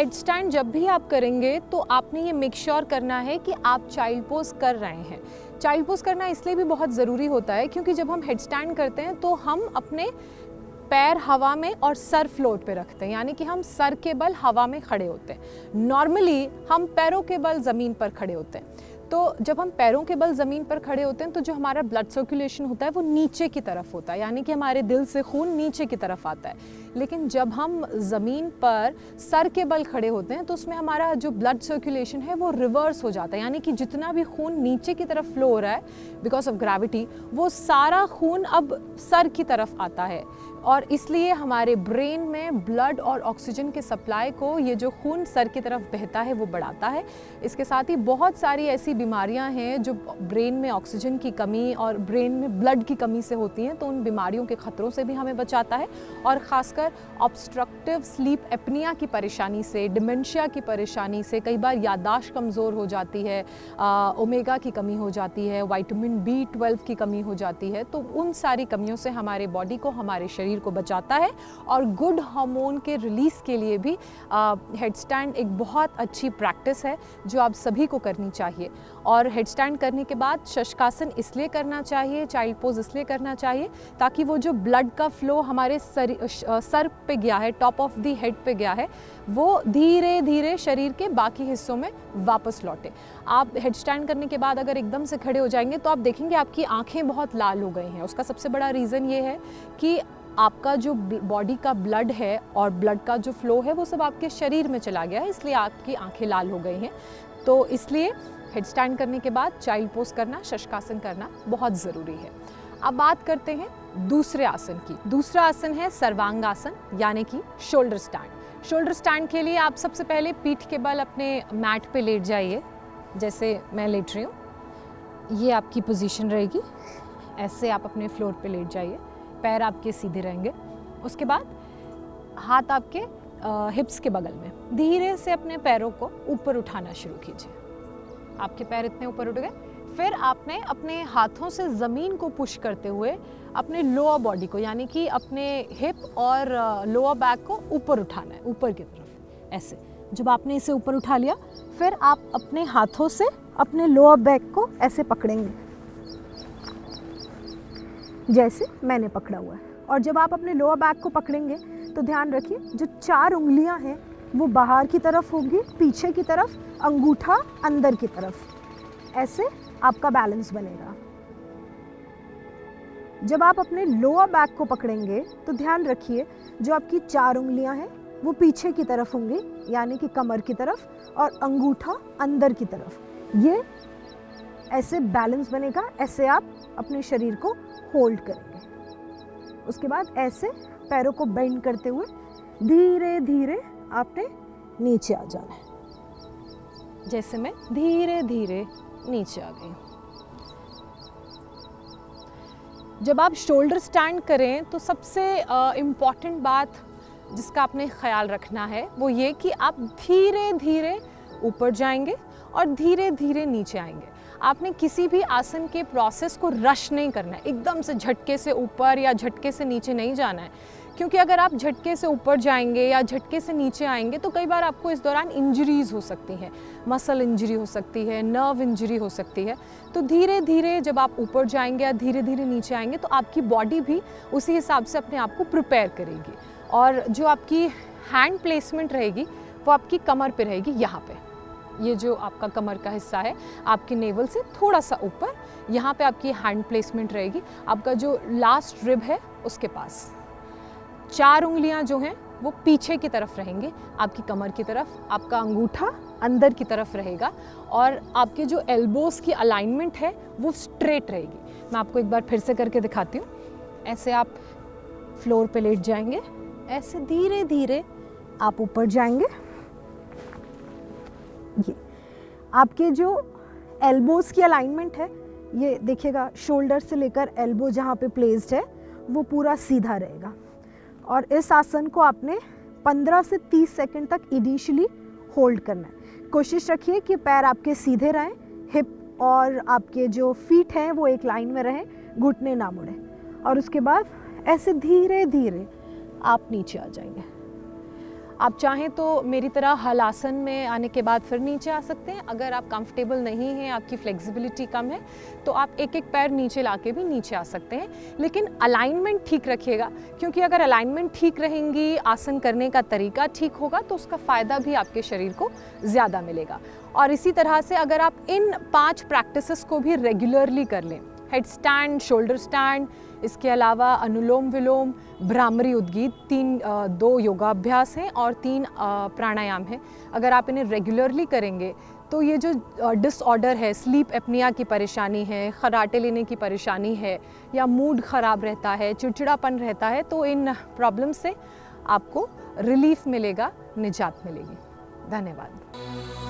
Head stand जब भी आप करेंगे तो आपने ये मेक श्योर करना है कि आप चाइल्ड पोज कर रहे हैं। चाइल्ड पोज करना इसलिए भी बहुत ज़रूरी होता है क्योंकि जब हम हेड स्टैंड करते हैं तो हम अपने पैर हवा में और सर फ्लोट पे रखते हैं, यानी कि हम सर के बल हवा में खड़े होते हैं। नॉर्मली हम पैरों के बल ज़मीन पर खड़े होते हैं। तो जब हम पैरों के बल ज़मीन पर खड़े होते हैं तो जो हमारा ब्लड सर्कुलेशन होता है वो नीचे की तरफ होता है, यानी कि हमारे दिल से खून नीचे की तरफ आता है। लेकिन जब हम ज़मीन पर सर के बल खड़े होते हैं तो उसमें हमारा जो ब्लड सर्कुलेशन है वो रिवर्स हो जाता है, यानी कि जितना भी खून नीचे की तरफ फ्लो हो रहा है बिकॉज ऑफ ग्रेविटी, वो सारा खून अब सर की तरफ आता है। और इसलिए हमारे ब्रेन में ब्लड और ऑक्सीजन के सप्लाई को ये जो खून सर की तरफ बहता है वो बढ़ाता है। इसके साथ ही बहुत सारी ऐसी बीमारियां हैं जो ब्रेन में ऑक्सीजन की कमी और ब्रेन में ब्लड की कमी से होती हैं, तो उन बीमारियों के खतरों से भी हमें बचाता है। और ख़ासकर ऑब्स्ट्रक्टिव स्लीप एपनिया की परेशानी से, डिमेंशिया की परेशानी से, कई बार याददाश्त कमज़ोर हो जाती है, ओमेगा की कमी हो जाती है, विटामिन B12 की कमी हो जाती है, तो उन सारी कमियों से हमारे बॉडी को, हमारे शरीर को बचाता है। और गुड हार्मोन के रिलीज़ के लिए भी हेड स्टैंड एक बहुत अच्छी प्रैक्टिस है जो आप सभी को करनी चाहिए। और हेड स्टैंड करने के बाद शशकासन इसलिए करना चाहिए, चाइल्ड पोज इसलिए करना चाहिए ताकि वो जो ब्लड का फ्लो हमारे सर पे गया है, टॉप ऑफ द हेड पे गया है, वो धीरे धीरे शरीर के बाकी हिस्सों में वापस लौटे। आप हेड स्टैंड करने के बाद अगर एकदम से खड़े हो जाएंगे तो आप देखेंगे आपकी आंखें बहुत लाल हो गई हैं। उसका सबसे बड़ा रीज़न ये है कि आपका जो बॉडी का ब्लड है और ब्लड का जो फ्लो है वो सब आपके शरीर में चला गया है, इसलिए आपकी आंखें लाल हो गई हैं। तो इसलिए हेड स्टैंड करने के बाद चाइल्ड पोज करना, शशकासन करना बहुत ज़रूरी है। अब बात करते हैं दूसरे आसन की। दूसरा आसन है सर्वांगासन, यानी कि शोल्डर स्टैंड। शोल्डर स्टैंड के लिए आप सबसे पहले पीठ के बल अपने मैट पे लेट जाइए, जैसे मैं लेट रही हूँ। ये आपकी पोजीशन रहेगी। ऐसे आप अपने फ्लोर पे लेट जाइए, पैर आपके सीधे रहेंगे। उसके बाद हाथ आपके हिप्स के बगल में, धीरे से अपने पैरों को ऊपर उठाना शुरू कीजिए। आपके पैर इतने ऊपर उठ गए, फिर आपने अपने हाथों से ज़मीन को पुश करते हुए अपने लोअर बॉडी को, यानी कि अपने हिप और लोअर बैक को ऊपर उठाना है, ऊपर की तरफ। ऐसे जब आपने इसे ऊपर उठा लिया, फिर आप अपने हाथों से अपने लोअर बैक को ऐसे पकड़ेंगे, जैसे मैंने पकड़ा हुआ है। और जब आप अपने लोअर बैक को पकड़ेंगे तो ध्यान रखिए जो 4 उंगलियां हैं वो बाहर की तरफ होंगी, पीछे की तरफ, अंगूठा अंदर की तरफ। ऐसे आपका बैलेंस बनेगा। जब आप अपने लोअर बैक को पकड़ेंगे तो ध्यान रखिए जो आपकी 4 उंगलियां हैं वो पीछे की तरफ होंगी, यानी कि कमर की तरफ, और अंगूठा अंदर की तरफ। ये ऐसे बैलेंस बनेगा। ऐसे आप अपने शरीर को होल्ड करेंगे। उसके बाद ऐसे पैरों को बेंड करते हुए धीरे धीरे आपने नीचे आ जाना है, जैसे मैं धीरे धीरे नीचे आ गई। जब आप शोल्डर स्टैंड करें तो सबसे इम्पॉर्टेंट बात जिसका आपने ख्याल रखना है वो ये कि आप धीरे धीरे ऊपर जाएंगे और धीरे धीरे नीचे आएंगे। आपने किसी भी आसन के प्रोसेस को रश नहीं करना है, एकदम से झटके से ऊपर या झटके से नीचे नहीं जाना है, क्योंकि अगर आप झटके से ऊपर जाएंगे या झटके से नीचे आएंगे तो कई बार आपको इस दौरान इंजरीज हो सकती हैं, मसल इंजरी हो सकती है, नर्व इंजरी हो सकती है। तो धीरे धीरे जब आप ऊपर जाएंगे या धीरे धीरे नीचे आएंगे तो आपकी बॉडी भी उसी हिसाब से अपने आप को प्रिपेयर करेगी। और जो आपकी हैंड प्लेसमेंट रहेगी वो आपकी कमर पे रहेगी, यहाँ पे। ये जो आपका कमर का हिस्सा है आपके नेवल से थोड़ा सा ऊपर, यहाँ पे आपकी हैंड प्लेसमेंट रहेगी। आपका जो लास्ट रिब है उसके पास 4 उंगलियां जो हैं वो पीछे की तरफ रहेंगी, आपकी कमर की तरफ। आपका अंगूठा अंदर की तरफ रहेगा और आपके जो एल्बोस की अलाइनमेंट है वो स्ट्रेट रहेगी। मैं आपको एक बार फिर से करके दिखाती हूँ। ऐसे आप फ्लोर पे लेट जाएंगे, ऐसे धीरे धीरे आप ऊपर जाएंगे। ये आपके जो एल्बोस की अलाइनमेंट है, ये देखिएगा शोल्डर से लेकर एल्बो जहाँ पे प्लेस्ड है वो पूरा सीधा रहेगा। और इस आसन को आपने 15 से 30 सेकंड तक इनिशियली होल्ड करना है। कोशिश रखिए कि पैर आपके सीधे रहें, हिप और आपके जो फीट हैं वो एक लाइन में रहें, घुटने ना मुड़ें। और उसके बाद ऐसे धीरे धीरे आप नीचे आ जाएंगे। आप चाहें तो मेरी तरह हलासन में आने के बाद फिर नीचे आ सकते हैं। अगर आप कंफर्टेबल नहीं हैं, आपकी फ्लेक्सिबिलिटी कम है, तो आप एक एक पैर नीचे लाके भी नीचे आ सकते हैं, लेकिन अलाइनमेंट ठीक रखिएगा, क्योंकि अगर अलाइनमेंट ठीक रहेंगी, आसन करने का तरीका ठीक होगा, तो उसका फ़ायदा भी आपके शरीर को ज़्यादा मिलेगा। और इसी तरह से अगर आप इन 5 प्रैक्टिसेस को भी रेगुलरली कर लें, हेड स्टैंड, शोल्डर स्टैंड, इसके अलावा अनुलोम विलोम, भ्रामरी उद्गीत, 2 योगाभ्यास हैं और 3 प्राणायाम हैं। अगर आप इन्हें रेगुलरली करेंगे तो ये जो डिसऑर्डर है, स्लीप एपनिया की परेशानी है, खर्राटे लेने की परेशानी है, या मूड ख़राब रहता है, चिड़चिड़ापन रहता है, तो इन प्रॉब्लम से आपको रिलीफ मिलेगा, निजात मिलेगी। धन्यवाद।